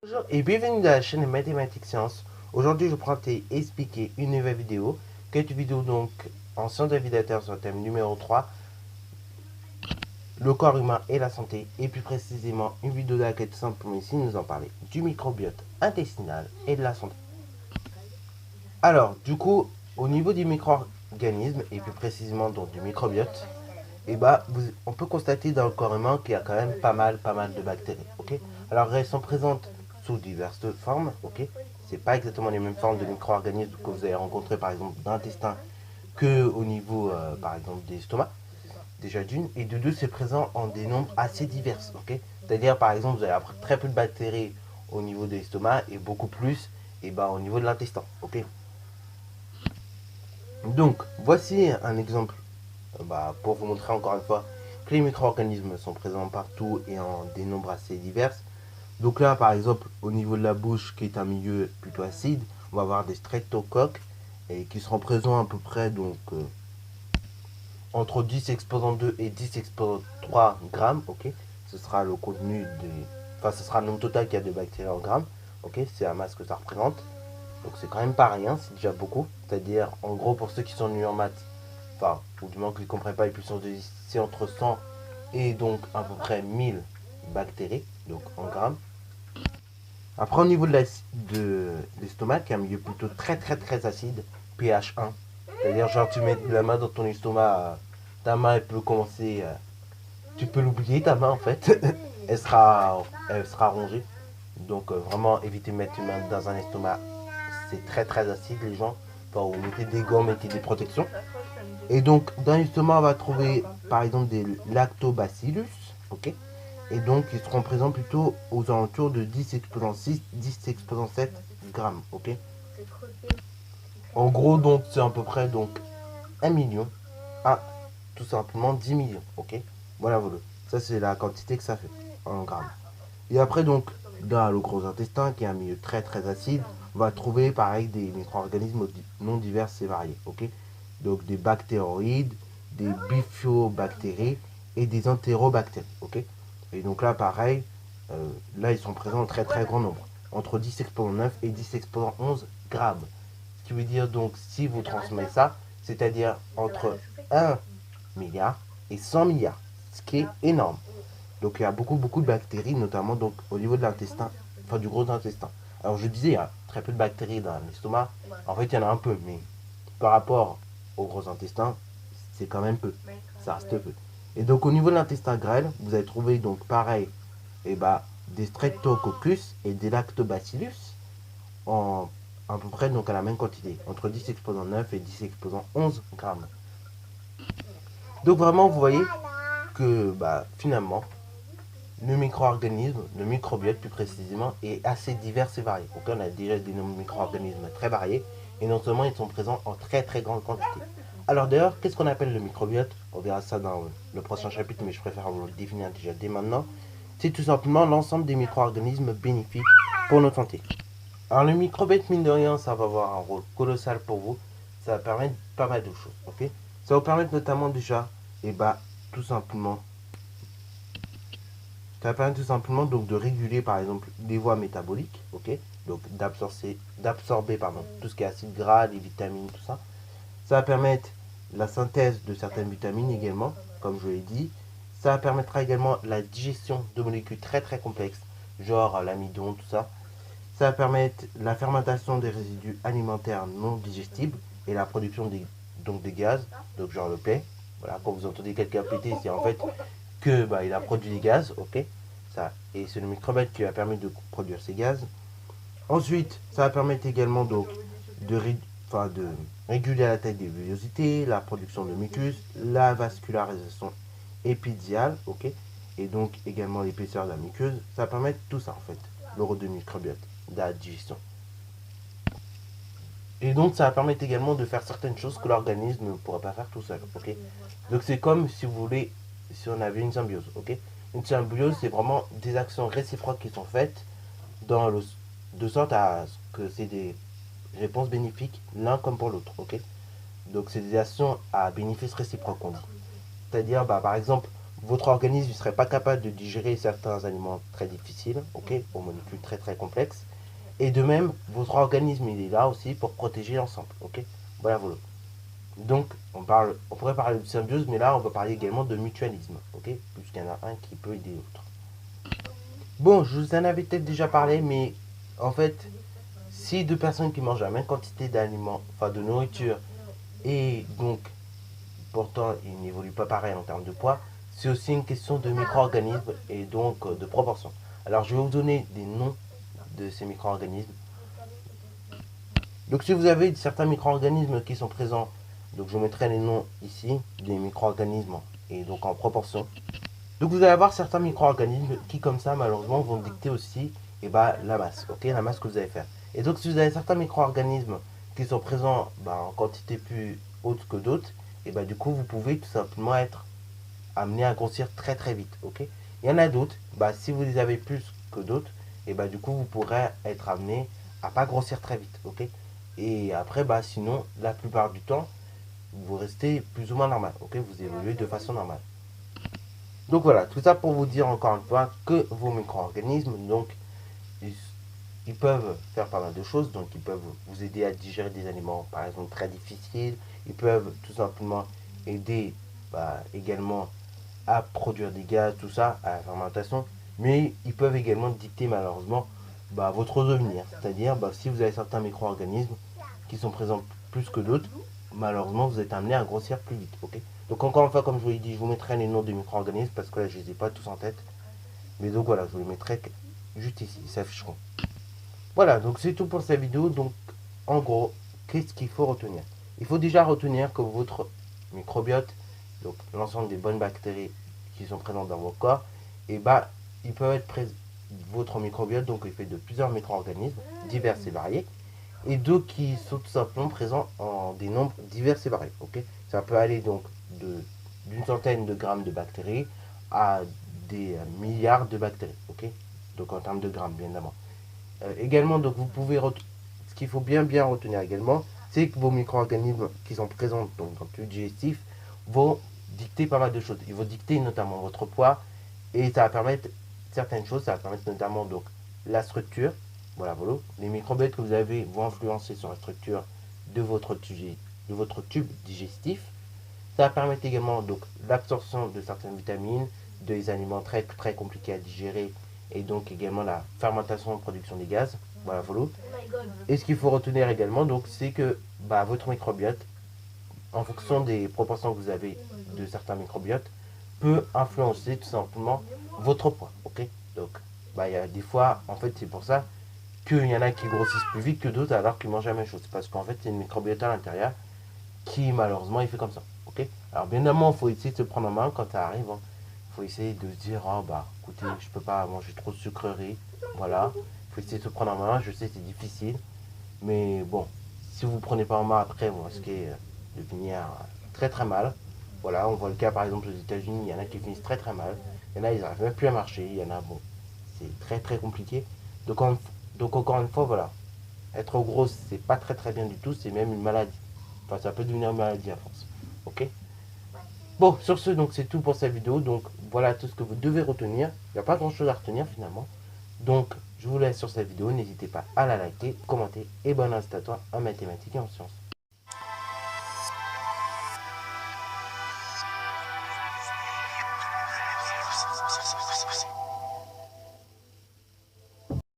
Bonjour et bienvenue dans la chaîne Mathématiques Sciences. Aujourd'hui je prends et expliquer une nouvelle vidéo, qui est une vidéo donc en sciences navigateurs sur le thème numéro 3, le corps humain et la santé, et plus précisément une vidéo dans laquelle tout simplement ici nous en parler du microbiote intestinal et de la santé. Alors du coup au niveau du micro-organisme et plus précisément donc du microbiote, on peut constater dans le corps humain qu'il y a quand même pas mal de bactéries, ok. Alors elles sont présentes sous diverses formes, ok. C'est pas exactement les mêmes formes de micro-organismes que vous allez rencontrer par exemple dans l'intestin que au niveau par exemple des estomacs, déjà d'une, et de deux c'est présent en des nombres assez divers, ok. C'est-à-dire par exemple vous allez avoir très peu de bactéries au niveau de l'estomac et beaucoup plus au niveau de l'intestin, ok. Donc voici un exemple pour vous montrer encore une fois que les micro-organismes sont présents partout et en des nombres assez divers. Donc là, par exemple, au niveau de la bouche, qui est un milieu plutôt acide, on va avoir des streptocoques et qui seront présents à peu près entre 10 exposant 2 et 10 exposant 3 grammes. Ok, ce sera le contenu ce sera le nombre total qu'il y a de bactéries en grammes. Ok, c'est la masse que ça représente. Donc c'est quand même pas rien, c'est déjà beaucoup. C'est-à-dire, en gros, pour ceux qui sont nuls en maths, ou du moins qui ne comprennent pas les puissances de 10, c'est entre 100 et donc à peu près 1000 bactéries, donc en grammes. Après, au niveau de l'estomac, qui est un milieu plutôt très acide, pH 1. C'est-à-dire, genre, tu mets la main dans ton estomac, ta main, elle peut commencer. Tu peux l'oublier, ta main, en fait. elle sera rongée. Donc, vraiment, évitez de mettre une main dans un estomac. C'est très acide, les gens. Enfin, vous mettez des gants, mettez des protections. Et donc, dans l'estomac, on va trouver, par exemple, des lactobacillus. Ok. Et donc, ils seront présents plutôt aux alentours de 10 exposant 6, 10 exposant 7 grammes, ok. En gros, donc, c'est à peu près donc 1 million à tout simplement 10 millions, ok. Voilà. Ça, c'est la quantité que ça fait en grammes. Et après, donc, dans le gros intestin, qui est un milieu très acide, on va trouver, pareil, des micro-organismes non divers et variés, ok. Donc, des bactéroïdes, des bifidobactéries et des entérobactéries, ok. Et donc là, pareil, là, ils sont présents en très grand nombre, entre 10 exposant 9 et 10 exposant 11 grammes. Ce qui veut dire donc, si vous transmettez ça, c'est-à-dire entre 1 milliard et 100 milliards, ce qui est énorme. Donc il y a beaucoup de bactéries, notamment donc au niveau de l'intestin, enfin du gros intestin. Alors je disais, il y a très peu de bactéries dans l'estomac. En fait, il y en a un peu, mais par rapport au gros intestin, c'est quand même peu. Ça reste peu. Et donc au niveau de l'intestin grêle, vous allez trouver donc pareil, des streptococcus et des lactobacillus en à peu près donc à la même quantité, entre 10 exposant 9 et 10 exposant 11 grammes. Donc vraiment, vous voyez que finalement, le micro-organisme, le microbiote plus précisément, est assez divers et varié. Donc on a déjà des micro-organismes très variés, et non seulement ils sont présents en très grande quantité. Alors d'ailleurs, qu'est-ce qu'on appelle le microbiote? On verra ça dans le prochain chapitre, mais je préfère vous le définir déjà dès maintenant. C'est tout simplement l'ensemble des micro-organismes bénéfiques pour notre santé. Alors le microbiote, mine de rien, ça va avoir un rôle colossal pour vous. Ça va permettre pas mal de choses, ok. Ça va vous permettre notamment déjà, tout simplement, ça va permettre tout simplement donc de réguler par exemple les voies métaboliques, ok. Donc d'absorber tout ce qui est acide gras, les vitamines, tout ça. Ça va permettre la synthèse de certaines vitamines également, comme je l'ai dit. Ça permettra également la digestion de molécules très complexes, genre l'amidon, tout ça. Ça va permettre la fermentation des résidus alimentaires non digestibles et la production des gaz, donc genre le P. Voilà, quand vous entendez quelqu'un péter, c'est en fait que il a produit des gaz, ok. Ça, et c'est le microbiote qui a permis de produire ces gaz. Ensuite, ça va permettre également donc de réguler la taille des villosités, la production de mucus, la vascularisation épidiale, ok, et donc également l'épaisseur de la muqueuse. Ça va permettre tout ça en fait, le rôle du microbiote, de la digestion. Et donc ça va permettre également de faire certaines choses que l'organisme ne pourrait pas faire tout seul, ok. Donc c'est comme si vous voulez, si on avait une symbiose, ok. Une symbiose, c'est vraiment des actions réciproques qui sont faites de sorte à ce que c'est des réponses bénéfiques l'un comme pour l'autre, ok. Donc c'est des actions à bénéfice réciproque on dit. C'est-à-dire par exemple votre organisme ne serait pas capable de digérer certains aliments très difficiles, ok, aux molécules très très complexes. Et de même, votre organisme il est là aussi pour protéger l'ensemble, ok. Voilà, voilà. Donc on pourrait parler de symbiose, mais là on va parler également de mutualisme, ok, puisqu'il y en a un qui peut aider l'autre. Bon, je vous en avais peut-être déjà parlé, mais en fait, si deux personnes qui mangent la même quantité d'aliments, enfin de nourriture, et donc pourtant ils n'évoluent pas pareil en termes de poids, c'est aussi une question de micro-organismes et donc de proportions. Alors je vais vous donner des noms de ces micro-organismes. Donc si vous avez certains micro-organismes qui sont présents, donc je mettrai les noms ici, des micro-organismes, et donc en proportion. Donc vous allez avoir certains micro-organismes qui comme ça malheureusement vont dicter aussi la masse, ok, la masse que vous allez faire. Et donc si vous avez certains micro-organismes qui sont présents en quantité plus haute que d'autres, et du coup vous pouvez tout simplement être amené à grossir très très vite, ok. Il y en a d'autres, si vous les avez plus que d'autres, et du coup vous pourrez être amené à pas grossir très vite, ok. Et après sinon la plupart du temps vous restez plus ou moins normal, ok, vous évoluez de façon normale. Donc voilà, tout ça pour vous dire encore une fois que vos micro-organismes, donc, ils peuvent faire pas mal de choses. Donc, ils peuvent vous aider à digérer des aliments, par exemple, très difficiles. Ils peuvent tout simplement aider également à produire des gaz, tout ça, à la fermentation. Mais ils peuvent également dicter malheureusement votre devenir. C'est-à-dire, si vous avez certains micro-organismes qui sont présents plus que d'autres, malheureusement, vous êtes amené à grossir plus vite. Ok. Donc encore une fois, comme je vous l'ai dit, je vous mettrai les noms des micro-organismes parce que là, je ne les ai pas tous en tête. Mais donc voilà, je vous les mettrai juste ici, ils s'afficheront. Voilà, donc c'est tout pour cette vidéo. Donc en gros, qu'est-ce qu'il faut retenir? Il faut déjà retenir que votre microbiote, donc l'ensemble des bonnes bactéries qui sont présentes dans vos corps, ils peuvent être présents. Votre microbiote, donc il fait de plusieurs micro-organismes divers et variés, et d'autres qui sont tout simplement présents en des nombres divers et variés. Ok, ça peut aller donc d'une centaine de grammes de bactéries à des milliards de bactéries. Ok, donc en termes de grammes, bien évidemment. Également, donc vous pouvez ce qu'il faut bien retenir également, c'est que vos micro-organismes qui sont présents donc, dans le tube digestif vont dicter pas mal de choses. Ils vont dicter notamment votre poids et ça va permettre certaines choses. Ça va permettre notamment donc la structure. Voilà. Les microbiotes que vous avez vont influencer sur la structure de votre tube digestif. Ça va permettre également donc l'absorption de certaines vitamines, des aliments très très compliqués à digérer et donc également la fermentation et production des gaz. Voilà. Et ce qu'il faut retenir également, donc, c'est que votre microbiote, en fonction des proportions que vous avez de certains microbiotes, peut influencer tout simplement votre poids. Ok. Donc, il y a des fois, en fait, c'est pour ça qu'il y en a qui grossissent plus vite que d'autres alors qu'ils mangent la même chose. Parce qu'en fait, c'est une microbiote à l'intérieur qui, malheureusement, il fait comme ça. Ok. Alors, bien évidemment, il faut essayer de se prendre en main quand ça arrive. Il faut essayer de se dire, oh, écoutez, je peux pas manger trop de sucreries. Voilà. Il faut essayer de se prendre en main. Je sais, c'est difficile. Mais bon, si vous ne prenez pas en main après, vous risquez de finir très très mal. Voilà, on voit le cas par exemple aux États-Unis, il y en a qui finissent très très mal. Il y en a, ils n'arrivent même plus à marcher. Il y en a, bon, c'est très très compliqué. Donc, donc encore une fois, voilà, être gros, c'est pas très très bien du tout, c'est même une maladie. Enfin, ça peut devenir une maladie à force. Ok. Bon, sur ce, donc c'est tout pour cette vidéo. Donc voilà tout ce que vous devez retenir. Il n'y a pas grand chose à retenir finalement. Donc je vous laisse sur cette vidéo. N'hésitez pas à la liker, commenter et bonne incitatoire en mathématiques et en sciences.